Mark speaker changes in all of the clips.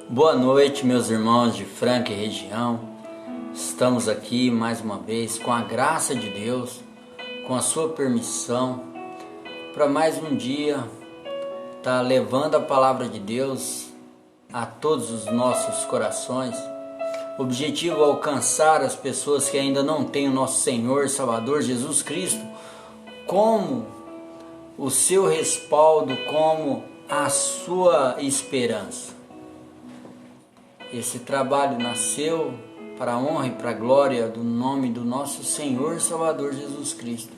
Speaker 1: Boa noite, meus irmãos de Franca e região. Estamos aqui mais uma vez com a graça de Deus, com a sua permissão, para mais um dia estar levando a palavra de Deus a todos os nossos corações. O objetivo é alcançar as pessoas que ainda não têm o nosso Senhor e Salvador Jesus Cristo como o seu respaldo, como a sua esperança. Esse trabalho nasceu para a honra e para a glória do nome do nosso Senhor e Salvador Jesus Cristo.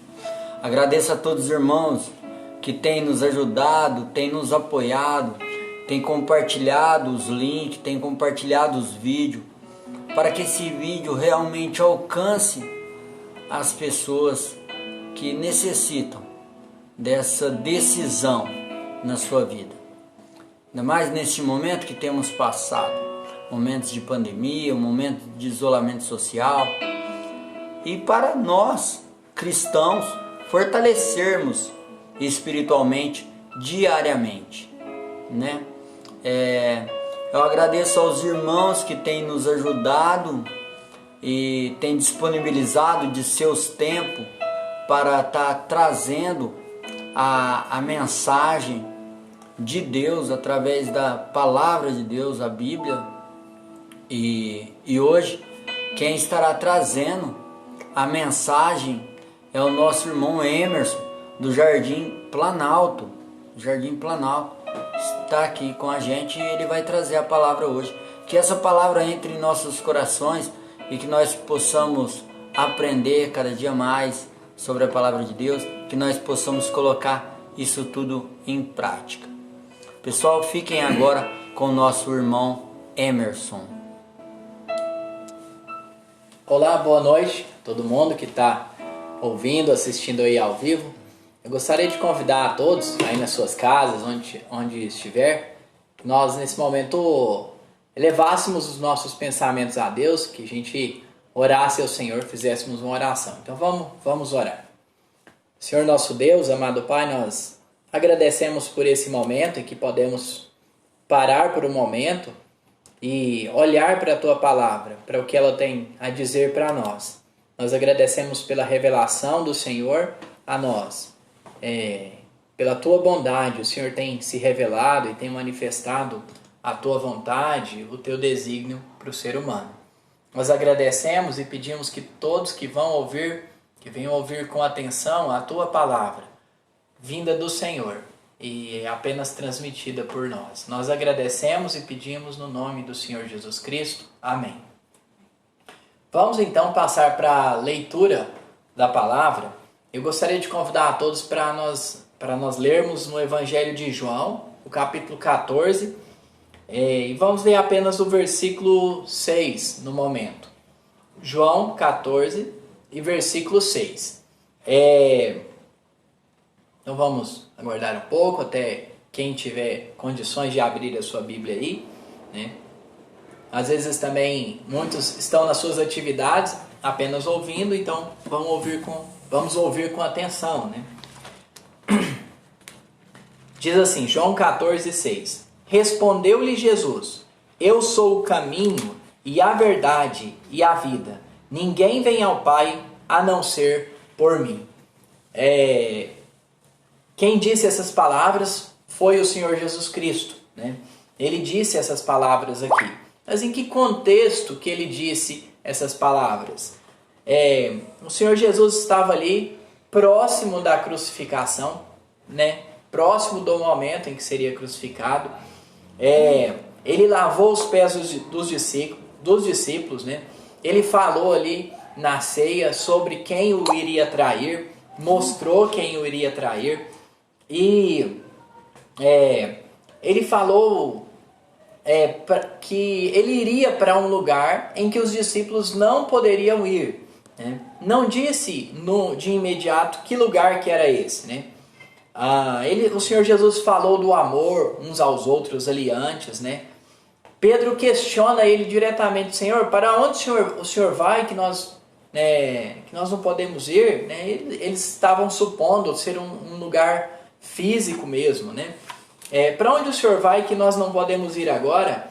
Speaker 1: Agradeço a todos os irmãos que têm nos ajudado, têm nos apoiado, têm compartilhado os links, têm compartilhado os vídeos, para que esse vídeo realmente alcance as pessoas que necessitam dessa decisão na sua vida. Ainda mais neste momento que temos passado. Momentos de pandemia, um momento de isolamento social. E para nós, cristãos, fortalecermos espiritualmente, diariamente, né? Eu agradeço aos irmãos que têm nos ajudado e têm disponibilizado de seus tempos para estar trazendo a mensagem de Deus através da palavra de Deus, a Bíblia. E hoje quem estará trazendo a mensagem é o nosso irmão Emerson do Jardim Planalto. Jardim Planalto está aqui com a gente e ele vai trazer a palavra hoje. Que essa palavra entre em nossos corações e que nós possamos aprender cada dia mais sobre a palavra de Deus, que nós possamos colocar isso tudo em prática. Pessoal, fiquem agora com o nosso irmão Emerson.
Speaker 2: Olá, boa noite a todo mundo que está ouvindo, assistindo aí ao vivo. Eu gostaria de convidar a todos aí nas suas casas, onde estiver, que nós nesse momento elevássemos os nossos pensamentos a Deus, que a gente orasse ao Senhor, fizéssemos uma oração. Então vamos orar. Senhor nosso Deus, amado Pai, nós agradecemos por esse momento em que podemos parar por um momento e olhar para a Tua Palavra, para o que ela tem a dizer para nós. Nós agradecemos pela revelação do Senhor a nós. Pela Tua bondade, o Senhor tem se revelado e tem manifestado a Tua vontade, o Teu desígnio para o ser humano. Nós agradecemos e pedimos que todos que vão ouvir, que venham ouvir com atenção a Tua Palavra, vinda do Senhor, e apenas transmitida por nós. Nós agradecemos e pedimos no nome do Senhor Jesus Cristo. Amém. Vamos então passar para a leitura da palavra. Eu gostaria de convidar a todos para nós lermos no Evangelho de João, o capítulo 14, e vamos ler apenas o versículo 6 no momento. João 14 e versículo 6. Então vamos aguardar um pouco até quem tiver condições de abrir a sua Bíblia aí, né? Às vezes também muitos estão nas suas atividades apenas ouvindo, então vamos ouvir com atenção, né? Diz assim, João 14, 6. Respondeu-lhe Jesus: Eu sou o caminho e a verdade e a vida. Ninguém vem ao Pai a não ser por mim. Quem disse essas palavras foi o Senhor Jesus Cristo, né? Ele disse essas palavras aqui. Mas em que contexto que ele disse essas palavras? O Senhor Jesus estava ali próximo da crucificação, né? Próximo do momento em que seria crucificado. Ele lavou os pés dos discípulos, né? Ele falou ali na ceia sobre quem o iria trair, mostrou quem o iria trair. E ele falou que ele iria para um lugar em que os discípulos não poderiam ir, né? Não disse de imediato que lugar que era esse, né? O Senhor Jesus falou do amor uns aos outros ali antes, né? Pedro questiona ele diretamente: Senhor, para onde o Senhor vai que nós não podemos ir, né? Eles estavam supondo ser um lugar físico mesmo, né? Para onde o Senhor vai que nós não podemos ir agora?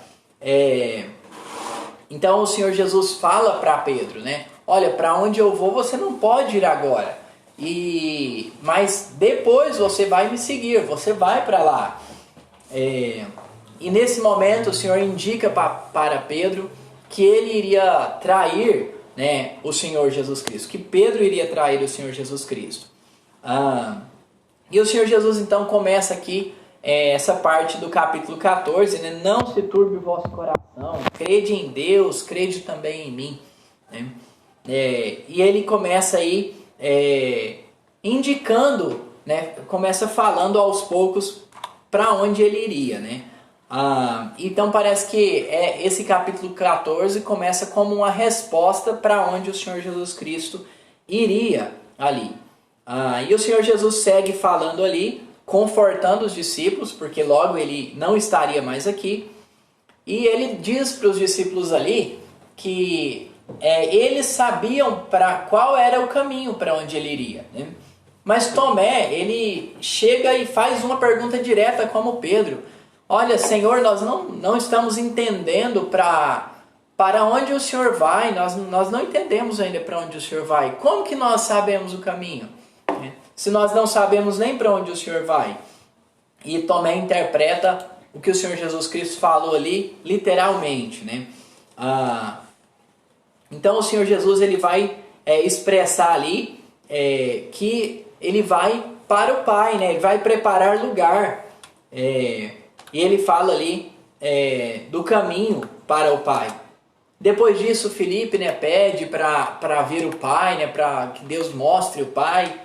Speaker 2: Então o Senhor Jesus fala para Pedro, né? Olha, para onde eu vou você não pode ir agora. Mas depois você vai me seguir, você vai para lá. E nesse momento o Senhor indica para Pedro que ele iria trair, né, o Senhor Jesus Cristo, que Pedro iria trair o Senhor Jesus Cristo. E o Senhor Jesus então começa aqui essa parte do capítulo 14, né? Não se turbe o vosso coração, crede em Deus, crede também em mim. Né? E ele começa aí indicando, né? Começa falando aos poucos para onde ele iria, né? Então parece que esse capítulo 14 começa como uma resposta para onde o Senhor Jesus Cristo iria ali. E o Senhor Jesus segue falando ali, confortando os discípulos, porque logo ele não estaria mais aqui. E ele diz para os discípulos ali que eles sabiam qual era o caminho para onde ele iria, né? Mas Tomé, ele chega e faz uma pergunta direta como Pedro. Olha, Senhor, nós não estamos entendendo para onde o Senhor vai, nós não entendemos ainda para onde o Senhor vai. Como que nós sabemos o caminho? Se nós não sabemos nem para onde o Senhor vai. E Tomé interpreta o que o Senhor Jesus Cristo falou ali, literalmente, né? Então o Senhor Jesus ele vai expressar ali que ele vai para o Pai, né? Ele vai preparar lugar. E ele fala ali do caminho para o Pai. Depois disso, Filipe, né, pede para ver o Pai, né, para que Deus mostre o Pai,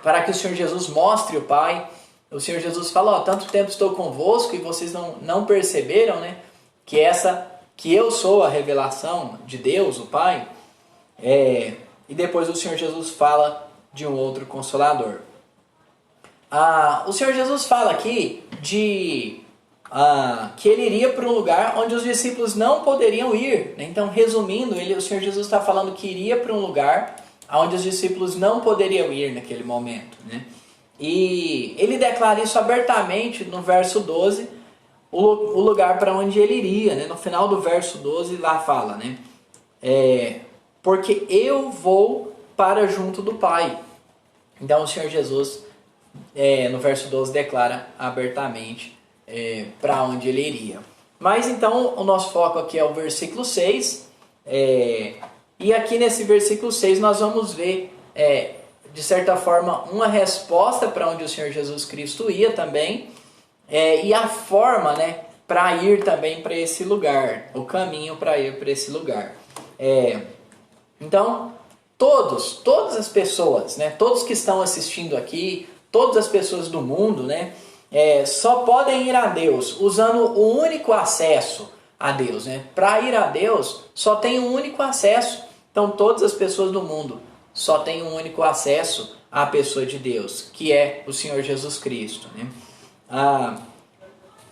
Speaker 2: para que o Senhor Jesus mostre o Pai. O Senhor Jesus fala, tanto tempo estou convosco e vocês não perceberam, né, que eu sou a revelação de Deus, o Pai. E depois o Senhor Jesus fala de um outro Consolador. O Senhor Jesus fala aqui que ele iria para um lugar onde os discípulos não poderiam ir. Então, resumindo, o Senhor Jesus está falando que iria para um lugar onde os discípulos não poderiam ir naquele momento, né? E ele declara isso abertamente no verso 12, o lugar para onde ele iria, né? No final do verso 12 lá fala, né? Porque eu vou para junto do Pai. Então o Senhor Jesus, no verso 12, declara abertamente para onde ele iria. Mas então o nosso foco aqui é o versículo 6. E aqui nesse versículo 6 nós vamos ver, de certa forma, uma resposta para onde o Senhor Jesus Cristo ia também. E a forma, né, para ir também para esse lugar. O caminho para ir para esse lugar. Então, todas as pessoas, né, todos que estão assistindo aqui, todas as pessoas do mundo, né, só podem ir a Deus usando o único acesso a Deus, né? Para ir a Deus só tem um único acesso. Então todas as pessoas do mundo só têm um único acesso à pessoa de Deus, que é o Senhor Jesus Cristo, né?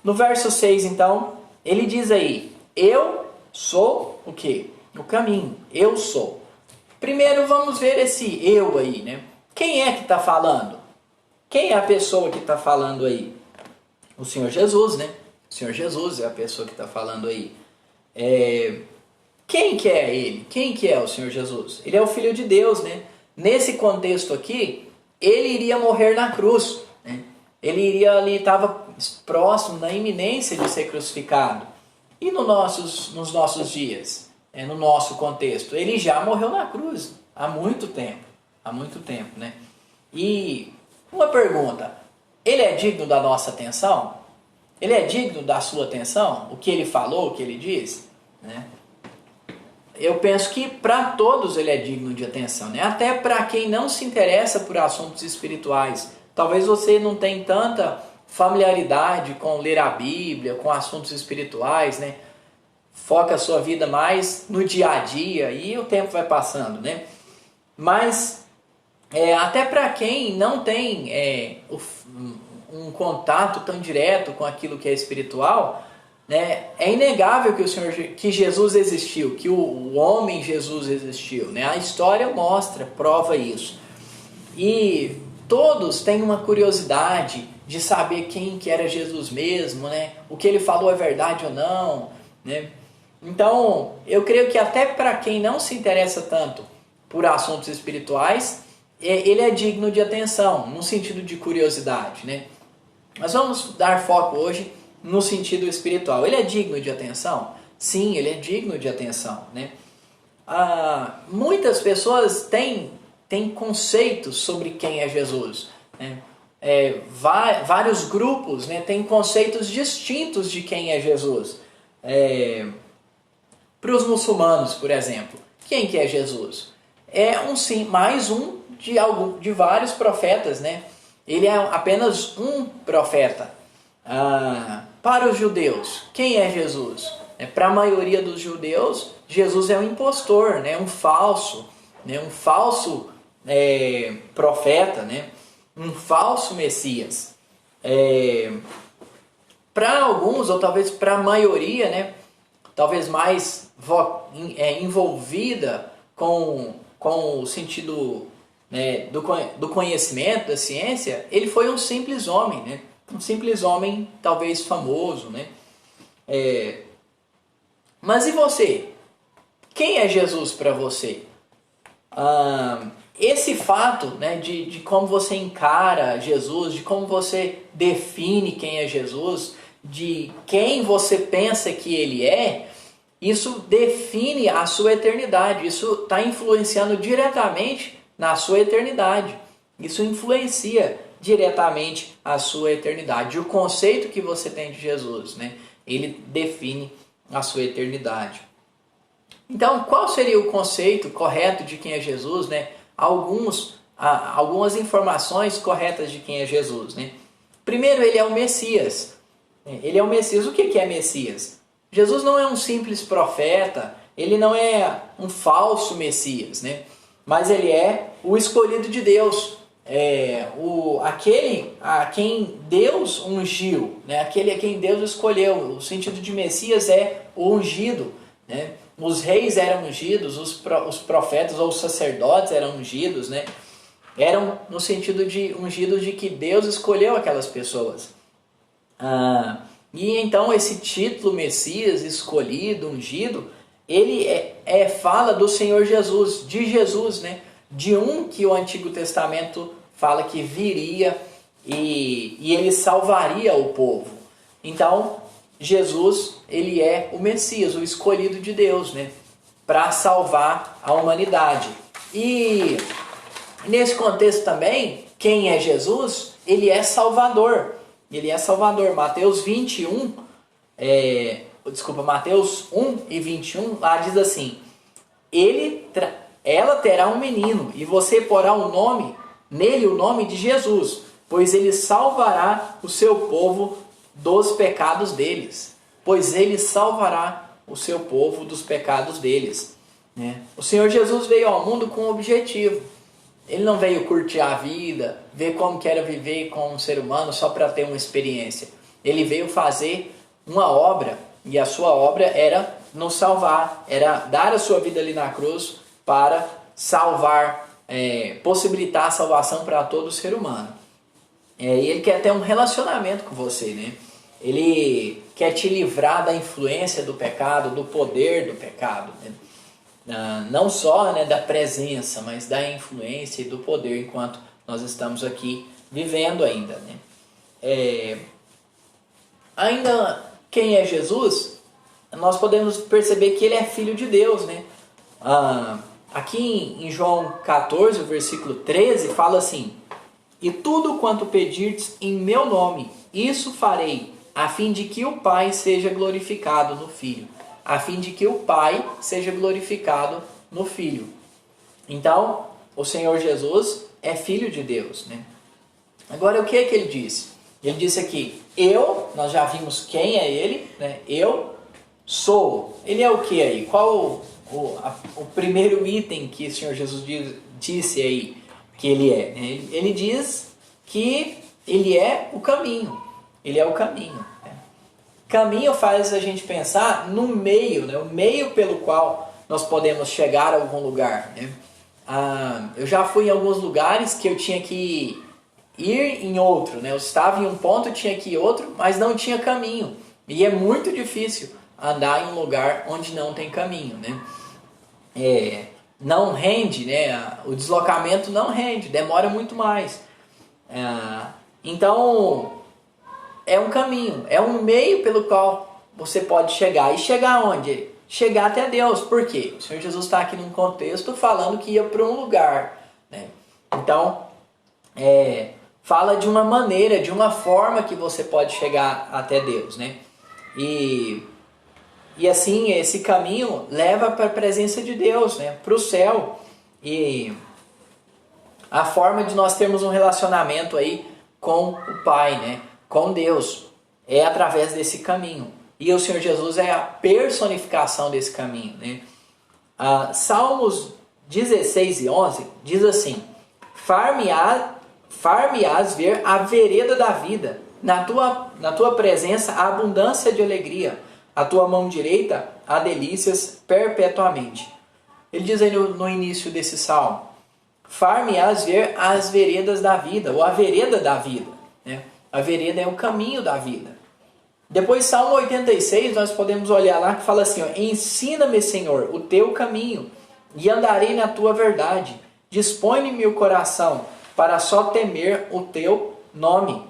Speaker 2: No verso 6 então, ele diz aí, eu sou o quê? O caminho, eu sou. Primeiro vamos ver esse eu aí, né? Quem é que está falando? Quem é a pessoa que está falando aí? O Senhor Jesus, né? O Senhor Jesus é a pessoa que está falando aí. Quem que é ele? Quem que é o Senhor Jesus? Ele é o Filho de Deus, né? Nesse contexto aqui, ele iria morrer na cruz, né? Ele estava próximo, na iminência de ser crucificado. E nos nossos dias, no nosso contexto, ele já morreu na cruz há muito tempo, né? E uma pergunta, ele é digno da nossa atenção? Ele é digno da sua atenção? O que ele falou, o que ele disse? Né? Eu penso que para todos ele é digno de atenção, né? Até para quem não se interessa por assuntos espirituais. Talvez você não tenha tanta familiaridade com ler a Bíblia, com assuntos espirituais, né? Foca a sua vida mais no dia a dia e o tempo vai passando, né? Mas até para quem não tem um contato tão direto com aquilo que é espiritual, né, é inegável que Jesus existiu, que o homem Jesus existiu, né? A história prova isso. E todos têm uma curiosidade de saber quem que era Jesus mesmo, né? O que ele falou é verdade ou não. né? Então, eu creio que até para quem não se interessa tanto por assuntos espirituais, ele é digno de atenção, no sentido de curiosidade, né? Mas vamos dar foco hoje no sentido espiritual. Ele é digno de atenção? Sim, ele é digno de atenção, né? Muitas pessoas têm conceitos sobre quem é Jesus, né? Vários grupos, né, têm conceitos distintos de quem é Jesus. Para os muçulmanos, por exemplo, quem que é Jesus? É mais um de vários profetas, né? Ele é apenas um profeta. Para os judeus, quem é Jesus? Para a maioria dos judeus, Jesus é um impostor, né? Um falso profeta, né? Um falso Messias. Para alguns, ou talvez para a maioria, né? Talvez mais envolvida com o sentido, né, do conhecimento, da ciência, ele foi um simples homem, né? Um simples homem talvez famoso, né? Mas e você? Quem é Jesus para você? Esse fato, né, de como você encara Jesus, de como você define quem é Jesus, de quem você pensa que ele é, isso define a sua eternidade. Isso está influenciando diretamente na sua eternidade. Isso influencia diretamente a sua eternidade. O conceito que você tem de Jesus, né, ele define a sua eternidade. Então, qual seria o conceito correto de quem é Jesus, né? Algumas informações corretas de quem é Jesus, né? Primeiro, ele é o Messias. Ele é o Messias. O que é Messias? Jesus não é um simples profeta, ele não é um falso Messias, né? Mas ele é o escolhido de Deus, aquele a quem Deus ungiu, né? Aquele a quem Deus escolheu. O sentido de Messias é o ungido, né? Os reis eram ungidos, os profetas ou os sacerdotes eram ungidos, né? Eram no sentido de ungidos de que Deus escolheu aquelas pessoas. E então esse título Messias, escolhido, ungido, ele fala do Senhor Jesus, de Jesus, né? De um que o Antigo Testamento fala que viria e ele salvaria o povo. Então, Jesus, ele é o Messias, o escolhido de Deus, né? Para salvar a humanidade. E nesse contexto também, quem é Jesus? Ele é Salvador. Ele é Salvador. Mateus 1 e 21, lá diz assim: ela terá um menino, e você porá nele o nome de Jesus, pois ele salvará o seu povo dos pecados deles. Pois ele salvará o seu povo dos pecados deles. Né? O Senhor Jesus veio ao mundo com um objetivo. Ele não veio curtir a vida, ver como que era viver com um ser humano só para ter uma experiência. Ele veio fazer uma obra, e a sua obra era nos salvar, era dar a sua vida ali na cruz para salvar, possibilitar a salvação para todo ser humano. E ele quer ter um relacionamento com você, né? Ele quer te livrar da influência do pecado, do poder do pecado, né? Não só, né, da presença, mas da influência e do poder enquanto nós estamos aqui vivendo ainda, né? Ainda quem é Jesus, nós podemos perceber que ele é filho de Deus, né? Aqui em João 14, versículo 13, fala assim: e tudo quanto pedirdes em meu nome, isso farei, a fim de que o Pai seja glorificado no Filho. A fim de que o Pai seja glorificado no Filho. Então, o Senhor Jesus é Filho de Deus, né? Agora, o que é que ele disse? Ele disse aqui: nós já vimos quem é ele, né? Eu sou. Ele é o que aí? Qual o primeiro item que o Senhor Jesus disse aí que ele é? Ele diz que ele é o caminho. Ele é o caminho. Né? Caminho faz a gente pensar no meio, né? O meio pelo qual nós podemos chegar a algum lugar. Né? Eu já fui em alguns lugares que eu tinha que ir em outro. Né? Eu estava em um ponto, tinha que ir em outro, mas não tinha caminho. E é muito difícil andar em um lugar onde não tem caminho, né? Não rende, né? O deslocamento não rende, demora muito mais. Então, é um caminho, é um meio pelo qual você pode chegar. E chegar onde? Chegar até Deus. Por quê? O Senhor Jesus está aqui num contexto falando que ia para um lugar, né? Então, fala de uma maneira, de uma forma que você pode chegar até Deus, né? E assim, esse caminho leva para a presença de Deus, né? Para o céu. E a forma de nós termos um relacionamento aí com o Pai, né? Com Deus, é através desse caminho. E o Senhor Jesus é a personificação desse caminho, né? Salmos 16 e 11 diz assim: Far-me-ás ver a vereda da vida, na tua presença a abundância de alegria, a tua mão direita há delícias perpetuamente. Ele diz aí no início desse salmo: Far-me-ás ver as veredas da vida, ou a vereda da vida, né? A vereda é o caminho da vida. Depois, Salmo 86, nós podemos olhar lá que fala assim: Ensina-me, Senhor, o teu caminho, e andarei na tua verdade. Dispõe-me o coração para só temer o teu nome.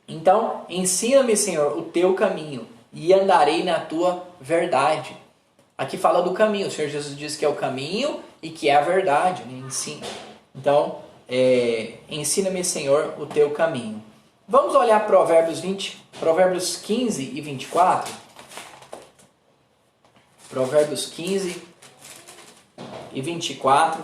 Speaker 2: Então, ensina-me, Senhor, o teu caminho, e andarei na tua verdade. Aqui fala do caminho. O Senhor Jesus diz que é o caminho e que é a verdade, né? Ensina. Então, ensina-me, Senhor, o teu caminho. Vamos olhar Provérbios 15 e 24. Provérbios 15 e 24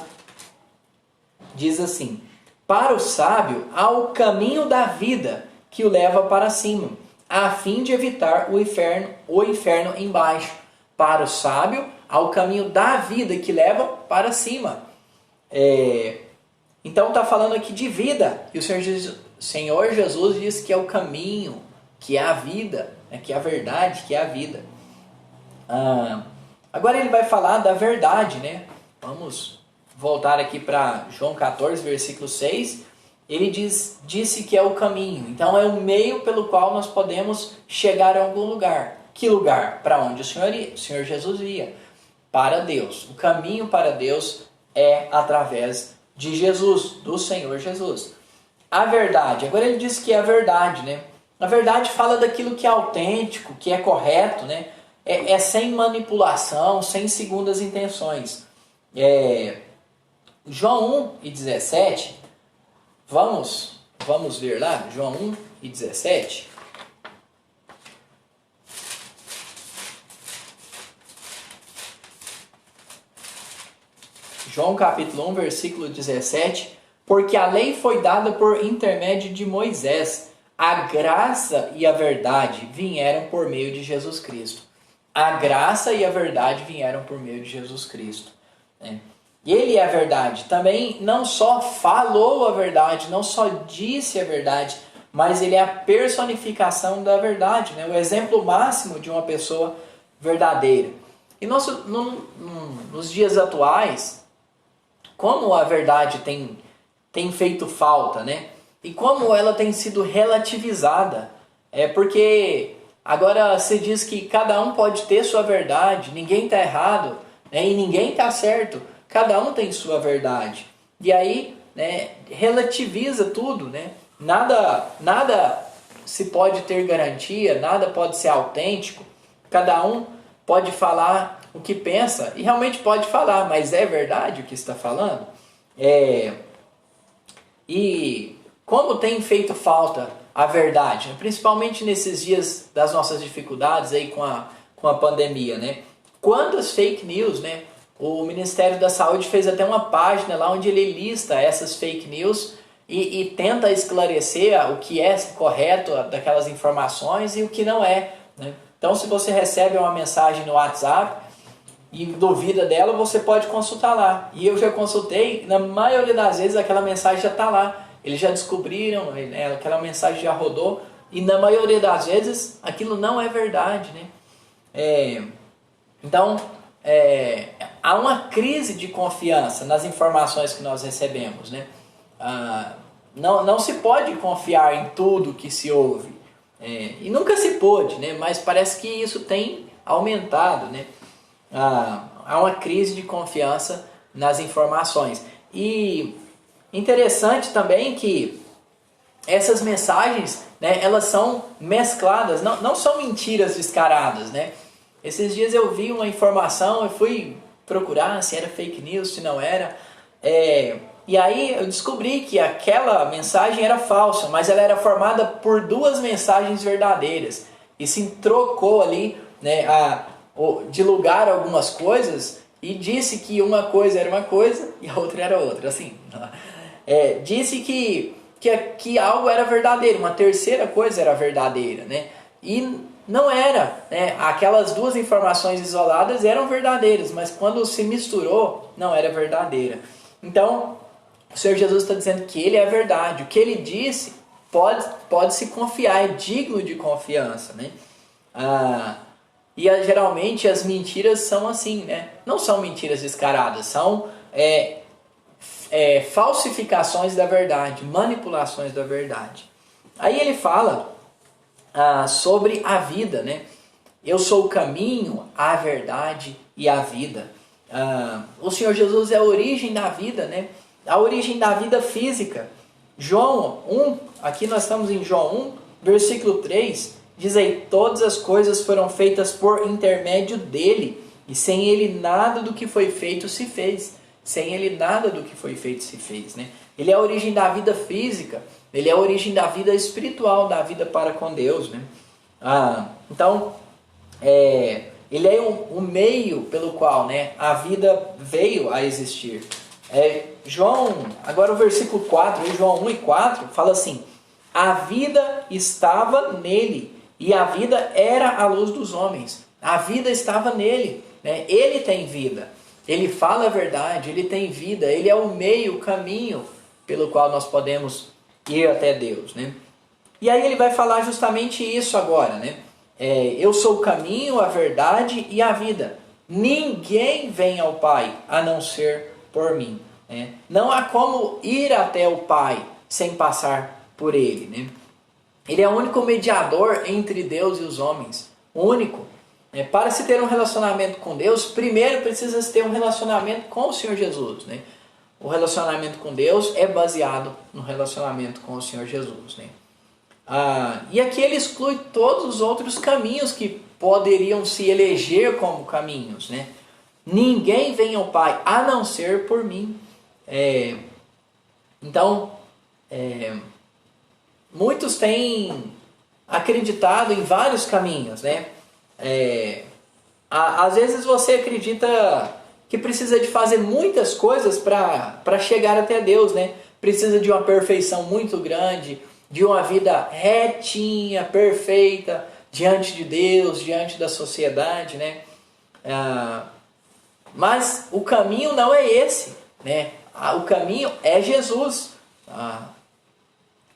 Speaker 2: diz assim: Para o sábio há o caminho da vida que o leva para cima, a fim de evitar o inferno embaixo. Para o sábio há o caminho da vida que leva para cima. Então está falando aqui de vida. E o Senhor Jesus diz que é o caminho, que é a vida, né? Que é a verdade, que é a vida. Agora ele vai falar da verdade, né? Vamos voltar aqui para João 14, versículo 6. Ele disse que é o caminho. Então é o meio pelo qual nós podemos chegar a algum lugar. Que lugar? Para onde o Senhor ia? O Senhor Jesus ia. Para Deus. O caminho para Deus é através de Jesus, do Senhor Jesus. A verdade. Agora ele diz que é a verdade, né? A verdade fala daquilo que é autêntico, que é correto, né? É sem manipulação, sem segundas intenções. João 1 e 17. Vamos ver lá, João 1 e 17. João capítulo 1, versículo 17. Porque a lei foi dada por intermédio de Moisés, a graça e a verdade vieram por meio de Jesus Cristo. A graça e a verdade vieram por meio de Jesus Cristo, né? Ele é a verdade. Também não só falou a verdade, não só disse a verdade, mas ele é a personificação da verdade, né? O exemplo máximo de uma pessoa verdadeira. E nos dias atuais, como a verdade tem feito falta, né? E como ela tem sido relativizada. Porque agora se diz que cada um pode ter sua verdade, ninguém está errado, né? E ninguém está certo. Cada um tem sua verdade. E aí, né, relativiza tudo, né? Nada se pode ter garantia, nada pode ser autêntico. Cada um pode falar o que pensa, e realmente pode falar, mas é verdade o que está falando? E como tem feito falta a verdade, né? Principalmente nesses dias das nossas dificuldades aí com a pandemia, né? Quantas fake news, né? O Ministério da Saúde fez até uma página lá onde ele lista essas fake news e tenta esclarecer o que é correto daquelas informações e o que não é, né? Então, se você recebe uma mensagem no WhatsApp e duvida dela, você pode consultar lá. E eu já consultei, na maioria das vezes aquela mensagem já está lá. Eles já descobriram, né? Aquela mensagem já rodou e na maioria das vezes aquilo não é verdade, né? Então, há uma crise de confiança nas informações que nós recebemos, né? Não se pode confiar em tudo que se ouve, e nunca se pôde, né? Mas parece que isso tem aumentado, né? Há uma crise de confiança nas informações. E interessante também que essas mensagens, né, elas são mescladas, não são mentiras descaradas, né? Esses dias eu vi uma informação, eu fui procurar se era fake news, se não era, e aí eu descobri que aquela mensagem era falsa, mas ela era formada por duas mensagens verdadeiras, e se trocou ali, né, de lugar algumas coisas, e disse que uma coisa era uma coisa e a outra era outra, assim, disse que algo era verdadeiro, uma terceira coisa era verdadeira, né? E não era, né? Aquelas duas informações isoladas eram verdadeiras, mas quando se misturou, não era verdadeira. Então, o Senhor Jesus está dizendo que Ele é a verdade. O que Ele disse pode se confiar, é digno de confiança, né? Geralmente as mentiras são assim, né? Não são mentiras descaradas, são falsificações da verdade, manipulações da verdade. Aí ele fala sobre a vida, né? Eu sou o caminho, a verdade e a vida. O Senhor Jesus é a origem da vida, né? A origem da vida física. João 1, aqui nós estamos em João 1, versículo 3, diz aí, todas as coisas foram feitas por intermédio dele, e sem ele nada do que foi feito se fez. Sem ele nada do que foi feito se fez, né? Ele é a origem da vida física, ele é a origem da vida espiritual, da vida para com Deus, né? Então, ele é o meio pelo qual, né, a vida veio a existir. Agora o versículo 4, João 1 e 4, fala assim, a vida estava nele, e a vida era a luz dos homens. A vida estava nele, né? Ele tem vida. Ele fala a verdade, ele tem vida, ele é o meio, o caminho pelo qual nós podemos ir até Deus, né? E aí ele vai falar justamente isso agora, né? Eu sou o caminho, a verdade e a vida. Ninguém vem ao Pai a não ser por mim, né? Não há como ir até o Pai sem passar por ele, né? Ele é o único mediador entre Deus e os homens, o único. Para se ter um relacionamento com Deus, primeiro precisa se ter um relacionamento com o Senhor Jesus, né? O relacionamento com Deus é baseado no relacionamento com o Senhor Jesus, né? E aqui ele exclui todos os outros caminhos que poderiam se eleger como caminhos, né? Ninguém vem ao Pai a não ser por mim. Então, muitos têm acreditado em vários caminhos, né? Às vezes você acredita que precisa de fazer muitas coisas para chegar até Deus, né? Precisa de uma perfeição muito grande, de uma vida retinha, perfeita, diante de Deus, diante da sociedade, né? Mas o caminho não é esse, né? O caminho é Jesus.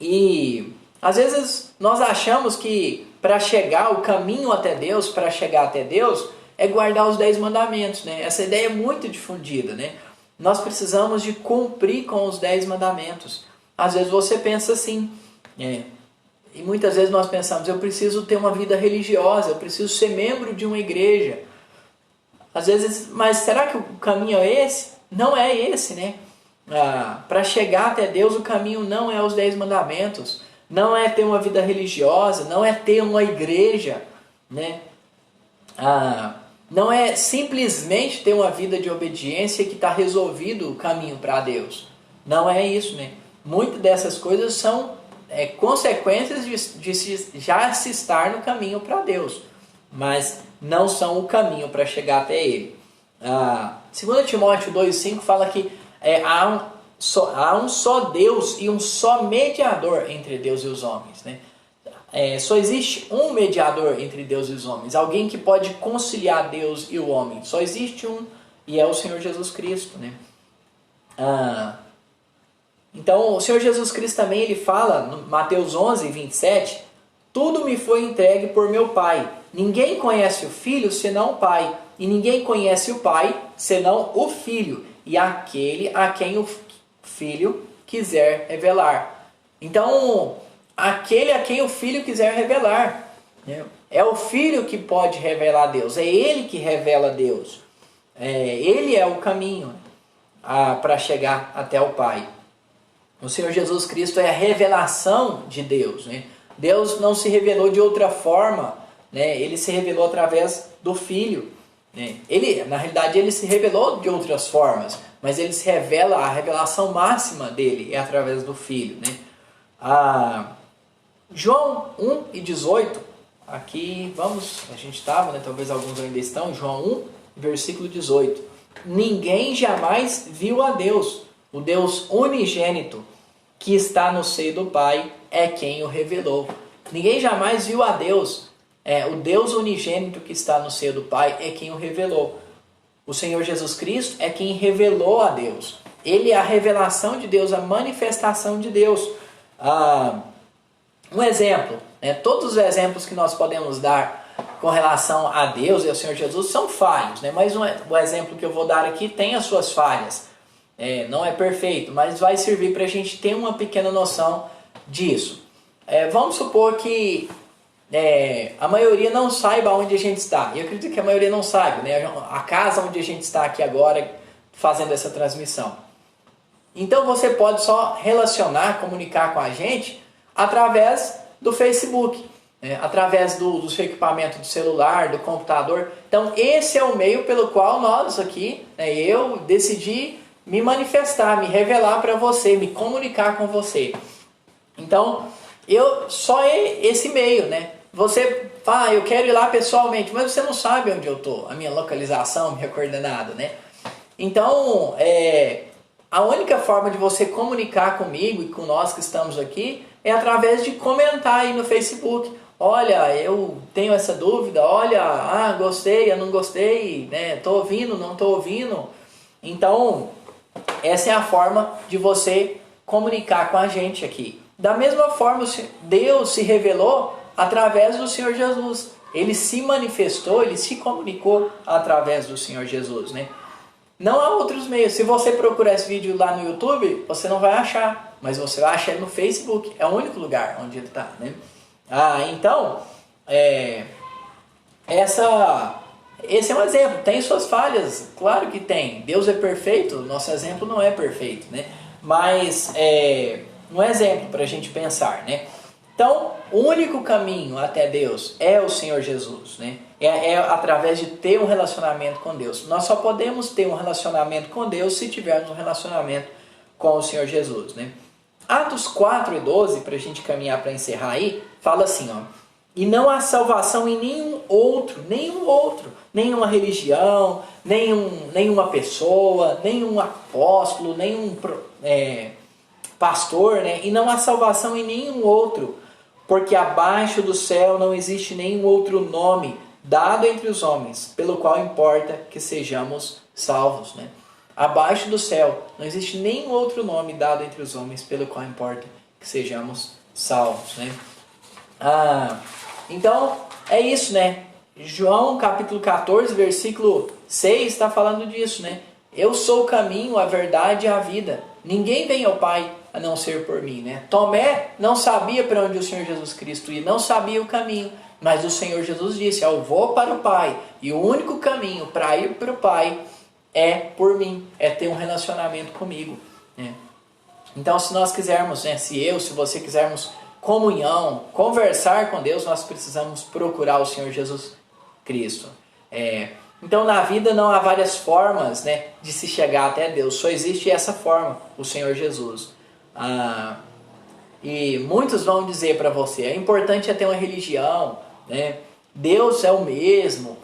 Speaker 2: E às vezes nós achamos que para chegar, o caminho até Deus, para chegar até Deus, é guardar os 10 mandamentos, né? Essa ideia é muito difundida, né? Nós precisamos de cumprir com os 10 mandamentos. Às vezes você pensa assim, e muitas vezes nós pensamos, eu preciso ter uma vida religiosa, eu preciso ser membro de uma igreja. Às vezes, mas será que o caminho é esse? Não é esse, né? Para chegar até Deus, o caminho não é os 10 mandamentos, não é ter uma vida religiosa, não é ter uma igreja, né? Não é simplesmente ter uma vida de obediência que está resolvido o caminho para Deus. Não é isso, né? Muitas dessas coisas são consequências de já se estar no caminho para Deus, mas não são o caminho para chegar até Ele. 2 Timóteo 2,5 fala que há um só Deus e um só mediador entre Deus e os homens, né? Só existe um mediador entre Deus e os homens, alguém que pode conciliar Deus e o homem. Só existe um, e é o Senhor Jesus Cristo, né? Então o Senhor Jesus Cristo também ele fala no Mateus 11:27, tudo me foi entregue por meu Pai. Ninguém conhece o Filho senão o Pai, e ninguém conhece o Pai senão o Filho, e aquele a quem o Filho quiser revelar. Então, aquele a quem o Filho quiser revelar, né? É o Filho que pode revelar Deus, é Ele que revela Deus. Ele é o caminho para chegar até o Pai. O Senhor Jesus Cristo é a revelação de Deus, né? Deus não se revelou de outra forma, né? Ele se revelou através do Filho, né? Na realidade, ele se revelou de outras formas, mas ele se revela, a revelação máxima dele é através do Filho, né? João 1:18, aqui a gente estava, né? Talvez alguns ainda estão, João 1, versículo 18. Ninguém jamais viu a Deus. O Deus unigênito que está no seio do Pai é quem o revelou. Ninguém jamais viu a Deus. O Deus unigênito que está no seio do Pai é quem o revelou. O Senhor Jesus Cristo é quem revelou a Deus. Ele é a revelação de Deus, a manifestação de Deus. Um exemplo, né? Todos os exemplos que nós podemos dar com relação a Deus e ao Senhor Jesus são falhos, né? Mas o exemplo que eu vou dar aqui tem as suas falhas. Não é perfeito, mas vai servir para a gente ter uma pequena noção disso. Vamos supor que a maioria não saiba onde a gente está. E eu acredito que a maioria não saiba, né? A casa onde a gente está aqui agora fazendo essa transmissão. Então você pode só relacionar, comunicar com a gente através do Facebook, através do seu equipamento do celular, do computador. Então esse é o meio pelo qual nós aqui, eu decidi me manifestar, me revelar para você, me comunicar com você. Então, só esse meio, né? Você fala, eu quero ir lá pessoalmente, mas você não sabe onde eu estou, a minha localização, minha coordenada, né? Então, a única forma de você comunicar comigo e com nós que estamos aqui é através de comentar aí no Facebook. Olha, eu tenho essa dúvida, olha, gostei, eu não gostei, né? Estou ouvindo, não estou ouvindo. Então, essa é a forma de você comunicar com a gente aqui. Da mesma forma, Deus se revelou através do Senhor Jesus. Ele se manifestou, ele se comunicou através do Senhor Jesus, né? Não há outros meios. Se você procurar esse vídeo lá no YouTube, você não vai achar. Mas você vai achar ele no Facebook. É o único lugar onde ele está, né? Então, esse é um exemplo. Tem suas falhas, claro que tem. Deus é perfeito, nosso exemplo não é perfeito, né? Mas um exemplo para a gente pensar, né? Então, o único caminho até Deus é o Senhor Jesus, né? É através de ter um relacionamento com Deus. Nós só podemos ter um relacionamento com Deus se tivermos um relacionamento com o Senhor Jesus, né? Atos 4:12, para a gente caminhar para encerrar aí, fala assim, e não há salvação em nenhum outro, nenhuma religião, nenhuma pessoa, nenhum apóstolo, nenhum pastor, né? E não há salvação em nenhum outro, porque abaixo do céu não existe nenhum outro nome dado entre os homens, pelo qual importa que sejamos salvos, né? Abaixo do céu não existe nenhum outro nome dado entre os homens, pelo qual importa que sejamos salvos, né? Então, é isso, né? João capítulo 14, versículo 6 está falando disso, né? Eu sou o caminho, a verdade e a vida. Ninguém vem ao Pai a não ser por mim, né? Tomé não sabia para onde o Senhor Jesus Cristo ia, não sabia o caminho. Mas o Senhor Jesus disse, eu vou para o Pai. E o único caminho para ir para o Pai é por mim, é ter um relacionamento comigo, né? Então, se nós quisermos, né, se você quisermos comunhão, conversar com Deus, nós precisamos procurar o Senhor Jesus Cristo. Então, na vida não há várias formas, né, de se chegar até Deus, só existe essa forma, o Senhor Jesus. E muitos vão dizer para você, é importante ter uma religião, né? Deus é o mesmo,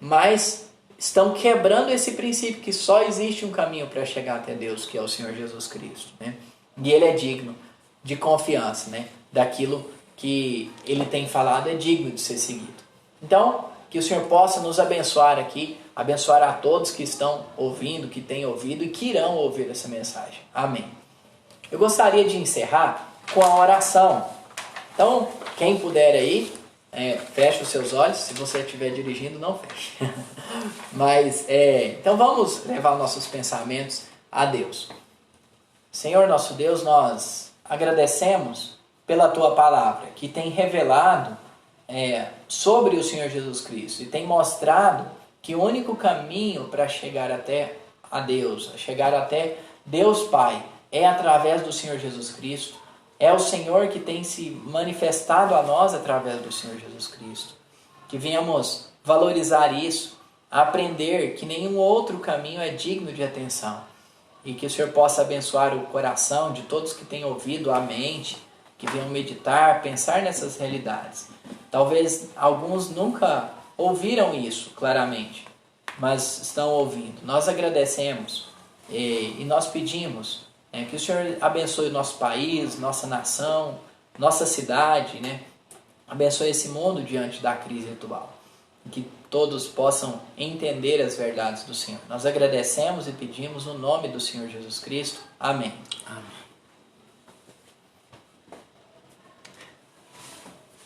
Speaker 2: mas estão quebrando esse princípio que só existe um caminho para chegar até Deus, que é o Senhor Jesus Cristo, né? E Ele é digno de confiança, né? Daquilo que Ele tem falado é digno de ser seguido. Então, que o Senhor possa nos abençoar aqui, abençoar a todos que estão ouvindo, que têm ouvido e que irão ouvir essa mensagem. Amém. Eu gostaria de encerrar com a oração. Então, quem puder aí, feche os seus olhos. Se você estiver dirigindo, não feche. Mas, então vamos levar nossos pensamentos a Deus. Senhor nosso Deus, nós agradecemos pela Tua palavra, que tem revelado sobre o Senhor Jesus Cristo e tem mostrado que o único caminho para chegar até a Deus, chegar até Deus Pai, é através do Senhor Jesus Cristo. É o Senhor que tem se manifestado a nós através do Senhor Jesus Cristo. Que venhamos valorizar isso, aprender que nenhum outro caminho é digno de atenção. E que o Senhor possa abençoar o coração de todos que têm ouvido, a mente, que venham meditar, pensar nessas realidades. Talvez alguns nunca ouviram isso claramente, mas estão ouvindo. Nós agradecemos e nós pedimos que o Senhor abençoe o nosso país, nossa nação, nossa cidade, abençoe esse mundo diante da crise atual. Que todos possam entender as verdades do Senhor. Nós agradecemos e pedimos no nome do Senhor Jesus Cristo. Amém.
Speaker 1: Amém.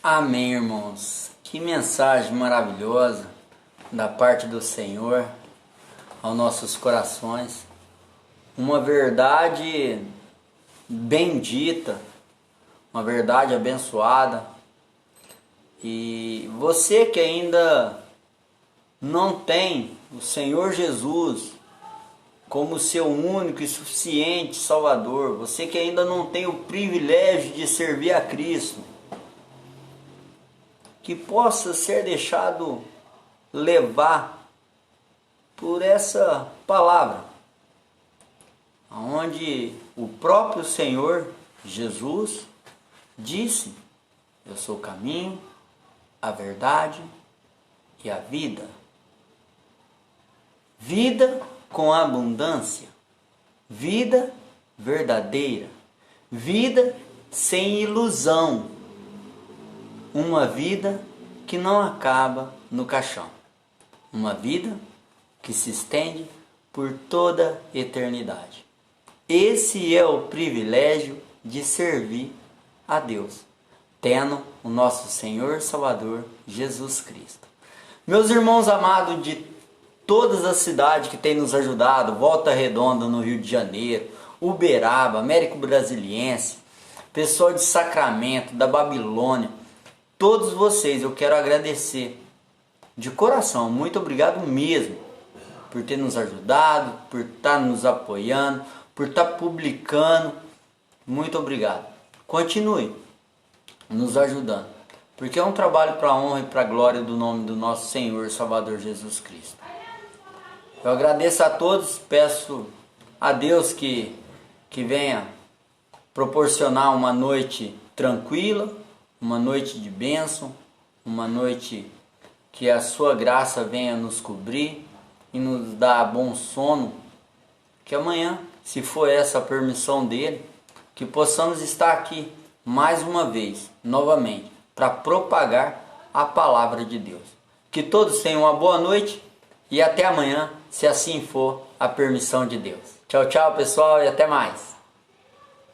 Speaker 1: Amém, irmãos. Que mensagem maravilhosa da parte do Senhor aos nossos corações. Uma verdade bendita, uma verdade abençoada. E você que ainda não tem o Senhor Jesus como seu único e suficiente Salvador, você que ainda não tem o privilégio de servir a Cristo, que possa ser deixado levar por essa palavra, onde o próprio Senhor Jesus disse: eu sou o caminho, a verdade e a vida. Vida com abundância, vida verdadeira, vida sem ilusão, uma vida que não acaba no caixão, uma vida que se estende por toda a eternidade. Esse é o privilégio de servir a Deus, tendo o nosso Senhor Salvador Jesus Cristo. Meus irmãos amados de todas as cidades que têm nos ajudado, Volta Redonda no Rio de Janeiro, Uberaba, Américo Brasiliense, pessoal de Sacramento, da Babilônia, todos vocês eu quero agradecer de coração, muito obrigado mesmo por ter nos ajudado, por estar nos apoiando, por estar publicando, muito obrigado. Continue nos ajudando, porque é um trabalho para a honra e para a glória do nome do nosso Senhor Salvador Jesus Cristo. Eu agradeço a todos, peço a Deus que venha proporcionar uma noite tranquila, uma noite de bênção, uma noite que a sua graça venha nos cobrir e nos dar bom sono, que amanhã, se for essa a permissão dele, que possamos estar aqui mais uma vez, novamente, para propagar a palavra de Deus. Que todos tenham uma boa noite e até amanhã, se assim for a permissão de Deus. Tchau, tchau, pessoal, e até mais.